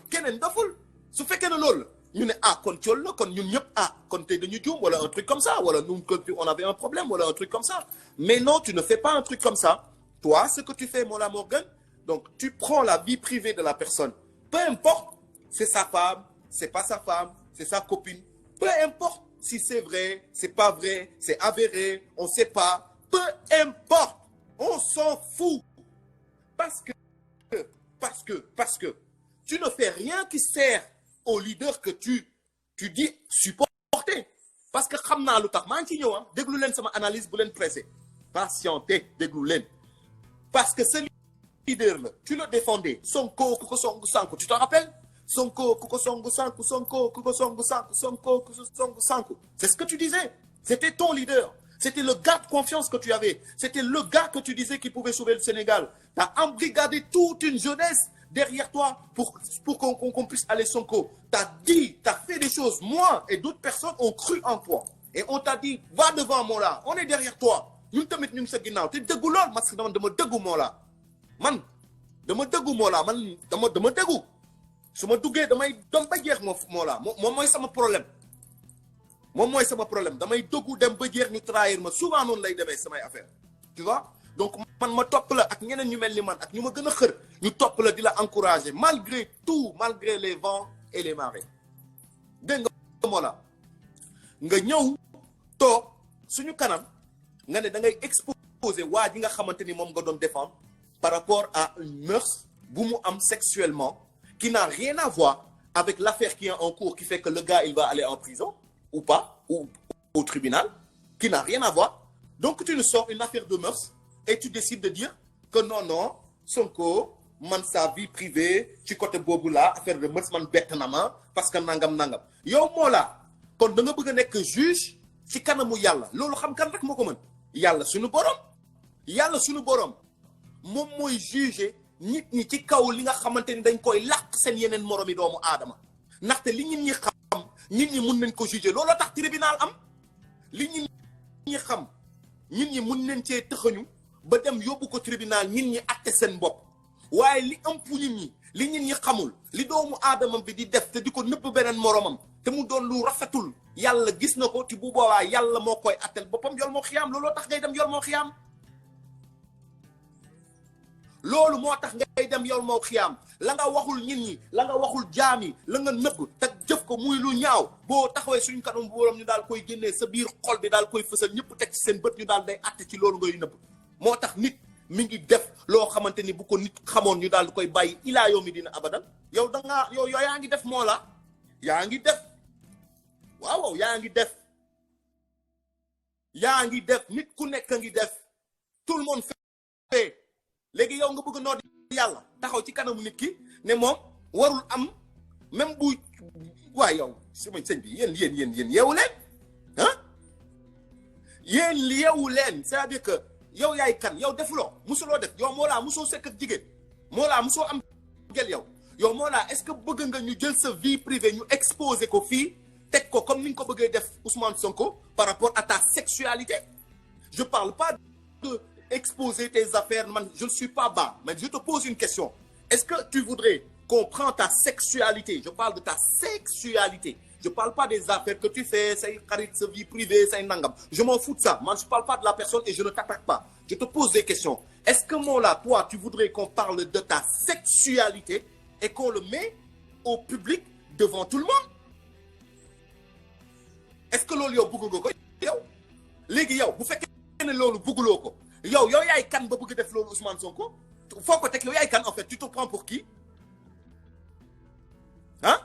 keneen doful su fekkee ne loolu ñu ne kon cool la kon ñun ñëpp kon tey dañu juum wala un truc comme ça wala nous on avait un problème wala un truc comme ça mais non tu ne fais pas un truc comme ça toi ce que tu fais Mollah Morgun donc tu prends la vie privée de la personne peu importe c'est sa femme, c'est pas sa femme, c'est sa copine. Peu importe si c'est vrai, c'est pas vrai, c'est avéré, on sait pas. Peu importe, on s'en fout. Parce que tu ne fais rien qui sert au leader que tu dis supporter. Parce que xam naa lu tax maa ngi ci ñëw déglu leen sama analyse bu leen pressé. Patientez, déglu leen. Parce que ce leader là, tu le défendais. Sonko ku ko songu sànku, tu te rappelles? Sonko ku ko songu sànku Sonko ku ko songu sànku Sonko ku ko songu sànku c'est ce que tu disais c'était ton leader c'était le gars de confiance que tu avais c'était le gars que tu disais qui pouvait sauver le Sénégal t'as embrigadé toute une jeunesse derrière toi pour qu'on puisse aller Sonko t'as fait des choses moi et d'autres personnes ont cru en toi et on t'a dit va devant Mollah on est derrière toi ñun tamit ñu ngi sa ginnaaw te dëggu lool parce que dama dëggu Mollah man dama dëggu Mollah man dama dëggu su ma duggee damay dem ba jeex Mollah moom mooy sama problème damay dugg dem ba jeex ñu trahir ma souvent noonu lay demee samay affaire tu vois donc man ma topp la ak ñeneen ñu mel ni man ak ñu ma gën a xër ñu topp la di la encourager malgré tout malgré les vents et les marées dégg nga Mollah nga ñëw toog suñu kanam nga ne da ngay exposer waa ji nga xamante ni moom nga doon défendre par rapport à une mœurs bu mu am sexuellement qui n'a rien à voir avec l'affaire qui est en cours qui fait que le gars il va aller en prison ou pas ou au tribunal qui n'a rien à voir. Donc tu nous sors une affaire de mœurs et tu décides de dire que non Sonko man sa vie privée ci côté boobu la affaire de mœurs man bett na ma parce que nangam yow moo la kon da nga bëgg a nekk juge ci kanamu yàlla loolu xam kan rek moo ko mën yàlla suñu borom moom mooy juger nit ñi ci kaw li nga xamante ni dañ koy làq seen yeneen moromi doomu aadama ndaxte li nit ñi xam nit ñi mun nañ ko juger looloo tax tribunal am li nit ñi xam nit ñi mun nañ cee tëxañu ba dem yóbbu ko tribunal nit ñi atte seen bopp waaye li ëmp nit ñi li nit ñi xamul li doomu aadama bi di def te di ko nëbb beneen moromam te mu doon lu rafetul yàlla gis na ko te bu boobaa yàlla moo koy attel boppam yol moo xiyaam looloo tax ngay dem yol moo xiyaam loolu moo tax ngay dem yol moo xiyaam la nga waxul nit ñi la nga waxul jaam yi la nga nëbb te jëf ko muy lu ñaaw boo taxawee suñu kanam bu borom ñu daal koy génnee sa biir xol bi daal koy fësal ñëpp teg ci seen bët ñu daal day atte ci loolu ngay nëbb moo tax nit mi ngi def loo xamante ni bu ko nit xamoon ñu daal di koy bàyyi ilaa yow mi dina abadan yow da ngaa yow yaa ngi def moo la yaa ngi def waaw yaa ngi def nit ku nekk ngi def tout le monde fait léegi yow nga bëgg noo di yàlla taxaw ci kanamu nit ki ne moom warul am même bu waaye yow sama sëñ bi yéen yeewu leen ah yéen yeewu leen c'est-à-dire que yow yaay kan yow defuloo musuloo def yow moo laa musoo sekk ak jigéen moo laa musoo am gel yow moo laa est-ce que bëgg nga ñu jël sa vie privée ñu exposer ko fii teg ko comme ni nga ko bëggee def Ousmane Sonko par rapport à ta sexualité je parle pas de exposer tes affaires man je ne suis pas bas mais je te pose une question est-ce que tu voudrais qu'on prend ta sexualité je parle de ta sexualité je parle pas des affaires que tu fais say xarit sa vie privée say nangam je m'en fous de ça man je parle pas de la personne et je ne t'attaque pas je te pose des questions est-ce que moi là toi tu voudrais qu'on parle de ta sexualité et qu'on le met au public devant tout le monde est-ce que loolu yow bëgg nga ko yow léegi yow bu fekkee ne loolu bëgguloo ko yow yaay kan ba bëgg def loolu Ousmane Sonko foo ko teg yow yaay kan en fait tu te prends pour qui ah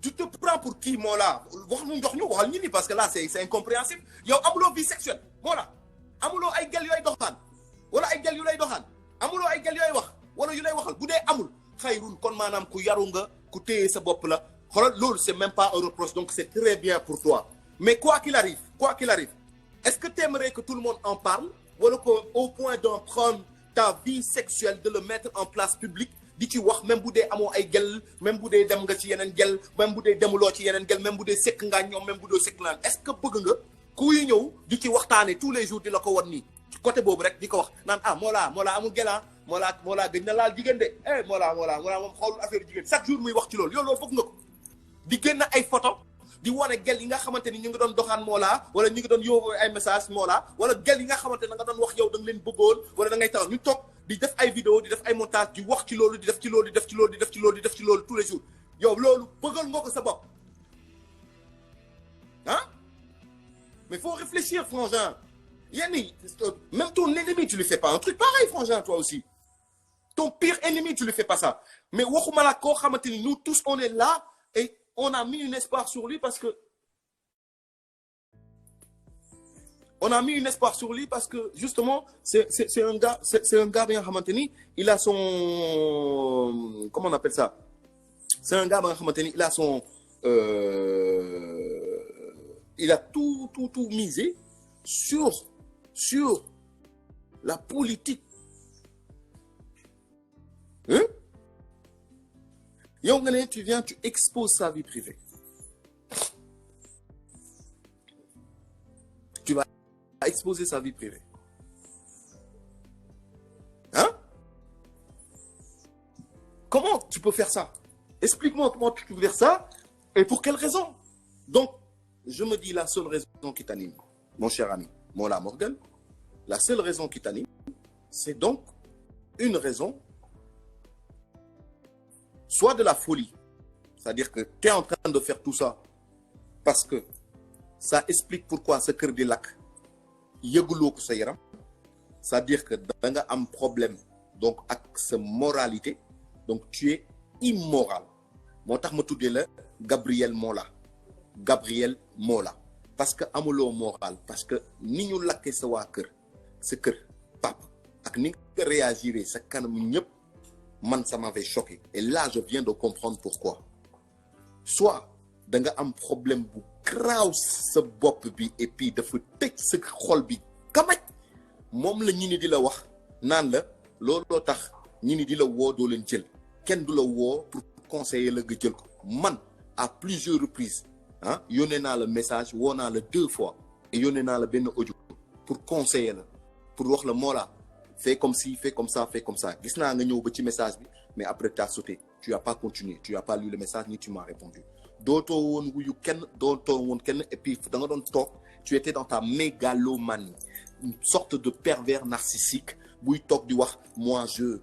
tu te prends pour qui moo la waxal ñu ni parce que là c'est incompréhensible yow amuloo vie sexuelle moo la amuloo ay gel yooy doxaan wala ay gel yu lay doxaan amuloo ay gel yooy wax wala yu lay waxal bu dee amul xayrun kon maanaam ku yaru nga ku téye sa bopp la xoolal loolu c'est même pas un reproche donc c'est très bien pour toi mais quoi qu'il arrive est-ce que tu aimerais que tout le monde en parle wala ko au point d'en prendre ta vie sexuelle de le mettre en place publique di ci wax même bu dee amoo ay gel même bu dee dem nga ci yeneen gel même bu dee demuloo ci yeneen gel même bu dee sekk ngaa ñoom même bu dee sekk naan est-ce que bëgg nga kuy ñëw di ci waxtaane tous les jours di la ko war nii ci côté boobu rek di ko wax naan moo laa amul gel moo laa gëj na laal jigéen de moo laa moom xoolul affaire jigéen chaque jour muy wax ci loolu yow loolu bëgg nga ko di génn ay photo di wane gel yi nga xamante ni ñu ngi doon doxaan Mollah wala ñu ngi doon yóbbu ay message Mollah wala gel yi nga xamante ne nga doon wax yow da nga leen bëggoon wala da ngay taxaw ñu toog di def ay vidéo di def ay montage di wax ci loolu di def ci loolu di def ci loolu di def ci loolu di def ci loolu tous les jours yow loolu bëggal nga ko sa bopp ah mais faut réfléchir frangin yéen ni même ton ennemi tu lui fais pas un truc pareil frangin toi aussi ton pire ennemi tu lui fais pas ça mais waxuma la koo xamante ni nous tous on est là et on a mis un espoir sur lui parce que justement c'est un gars bi nga xamante ni il a son comment on appelle ça c'est un gars bi nga xamante ni il a son il a tout misé sur la politique hein yow nga ne tu exposes sa vie privée tu vas exposer sa vie privée hein comment tu peux faire ça explique-moi comment tu peux faire ça et pour quelle raison donc je me dis la seule raison qui t'anime mon cher ami Mollah Morgun la seule raison qui t'anime c'est donc une raison soit de la folie, c'est-à-dire que tu es en train de faire tout ça parce que ça explique pourquoi sa kër di lakk yëguloo ko sa yaram c'est-à-dire que da nga am problème donc ak sa moralité donc tu es immoral moo tax ma tuddee la Gabriel Mola parce que amuloo moral parce que ni ñu lakkee sa waa kër sa kër papa ak ni nga réagiré sa kanam ñëpp man ça m'avait choqué et là je viens de comprendre pourquoi soit da nga am problème bu graaw sa bopp bi et puis dafa tëj sa xol bi kamaj moom la ñi ni di la wax naan la looloo tax ñi ni di la woo doo leen jël kenn du la woo pour conseiller la nga jël ko man à plusieurs reprises ah yónnee naa la message woo naa la 2 fois et yónnee naa la benn audio pour conseiller la pour wax la moo la fais comme ci fais comme ça gis naa nga ñëw ba ci message bi mais après t'as sauté tu as pas continué tu as pas lu le message ni tu m'as répondu dootoo woon wuyu kenn dootoo woon kenn et puis da nga doon toog tu étais dans ta mégalomanie une sorte de pervers narcissique buy toog di wax moi je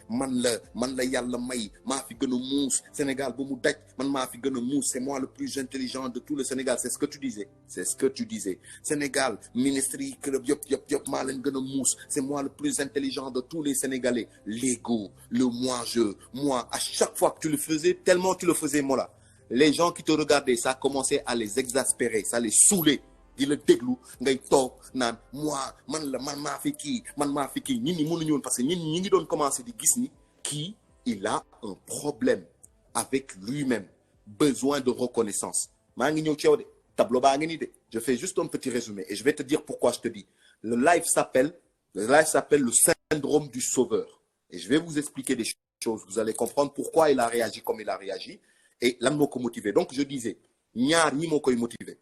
man la yàlla may maa fi gën a muus Sénégal ba mu daj man maa fi gën a muus c'est moi le plus intelligent de tout le Sénégal c'est ce que tu disais Sénégal ministre yi club yëpp maa leen gën a muus c'est moi le plus intelligent de tous les Sénégalais l'ego le moi à chaque fois que tu le faisais tellement tu le faisais Mollah les gens qui te regardaient ça commençait à les exaspérer ça les saoulait di la déglu ngay toog naan man maa fi kii ñi ni mënuñu woon parce que ñi ngi doon commencer di gis ni kii il a un problème avec lui-même besoin de reconnaissance maa ngi ñëw ci yow de tableau baa ngi nii de je fais juste un petit résumé et je vais te dire pourquoi je te dis le live s'appelle le syndrome du sauveur et je vais vous expliquer des choses vous allez comprendre pourquoi il a réagi comme il a réagi et lan moo ko motivé donc je disais ñaar ñi moo koy motivé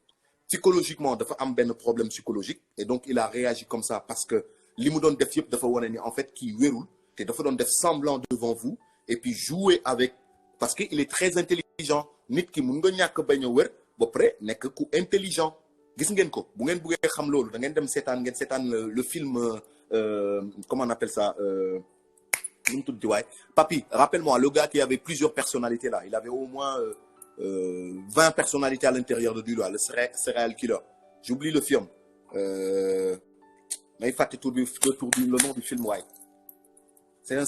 psychologiquement dafa am benn problème psychologique et donc il a réagi comme ça parce que li mu doon def yëpp dafa wane ni en fait kii wérul te dafa doon def semblant devant vous et puis jouer avec parce que il est très intelligent nit ki mun nga ñàkk bañ a wér ba pare nekk ku intelligent gis ngeen ko bu ngeen bëggee xam loolu da ngeen dem seetaan le film comment on appelle ça nu mu tudd waay Papy rappelle-moi le gars qui avait plusieurs personnalités là il avait au moins 20 personnalités à l'intérieur de lui là le serial killer j'oublie le film may fàtte le nom du film waay c'est un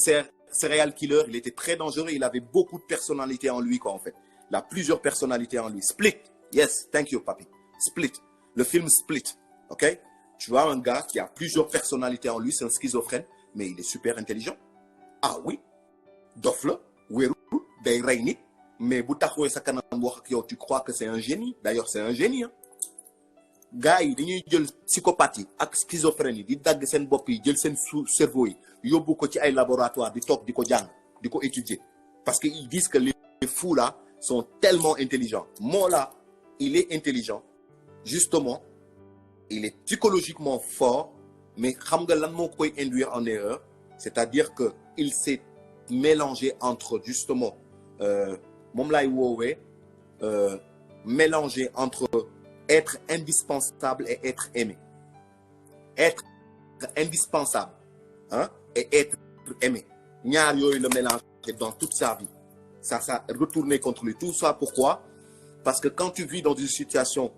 serial killer il était très dangereux il avait beaucoup de personnalités en lui quoi en fait il a plusieurs personnalités en lui Split yes thank you Papy Split le film Split ok tu vois un gars qui a plusieurs personnalités en lui c'est un schizophrène mais il est super intelligent ah oui dof la wéru day rey nit mais bu taxawee sa kanam wax ak yow tu crois que c'est un génie d'ailleurs c'est un génie hein gars yi dañuy jël psychopathe yi ak schizophrène yi di dagg seen bopp yi jël seen cerveau yi yóbbu ko ci ay laboratoire di toog di ko jàng di ko étudier parce que ils disent que les fous là sont tellement intelligents moo là il est intelligent justement il est psychologiquement fort mais xam nga lan moo koy induire en erreur c'est-à-dire que il s'est mélangé entre justement moom laay woowee mélanger entre être indispensable et être aimé être indispensable hein et être aimé ñaar yooyu le mélange dans toute sa vie ça retourné contre lui tout ça pourquoi parce que quand tu vis dans une situation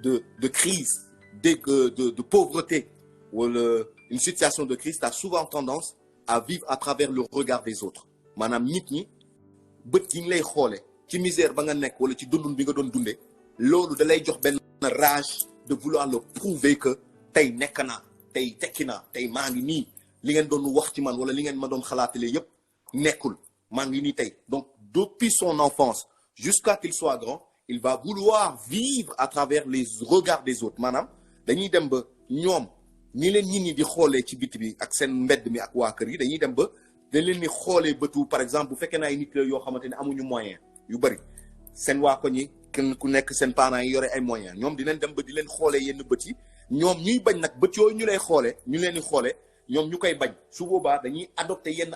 de crise de pauvreté ou une situation de crise tu as souvent tendance à vivre à travers le regard des autres maanaam nit ñi bët yi ngi lay xoole ci misère ba nga nekk wala ci dundun bi nga doon dundee loolu da lay jox benn rage de vouloir le prouver que tey nekk naa tey tekki naa tey maa ngi nii li ngeen doon wax ci man wala li ngeen ma doon xalaatale yépp nekkul maa ngi nii tey donc depuis son enfance jusqu'à qu'il soit grand il va vouloir vivre à travers les regards des autres maanaam dañuy dem ba ñoom ñi leen nit ñi di xoolee ci biti bi ak seen mbedd mi ak waa kër yi dañuy dem ba dañ leen ni xoolee bëtu par exemple bu fekkee na ay nit yoo xamante ne amuñu moyen yu bari seen waa ko ñi kenn ku nekk seen parents yi yore ay moyens ñoom dinañ dem ba di leen xoolee yenn bët yi ñoom ñuy bañ nag bët yooyu ñu lay xoolee ñu leen di xoolee ñoom ñu koy bañ su boobaa dañuy adopté yenn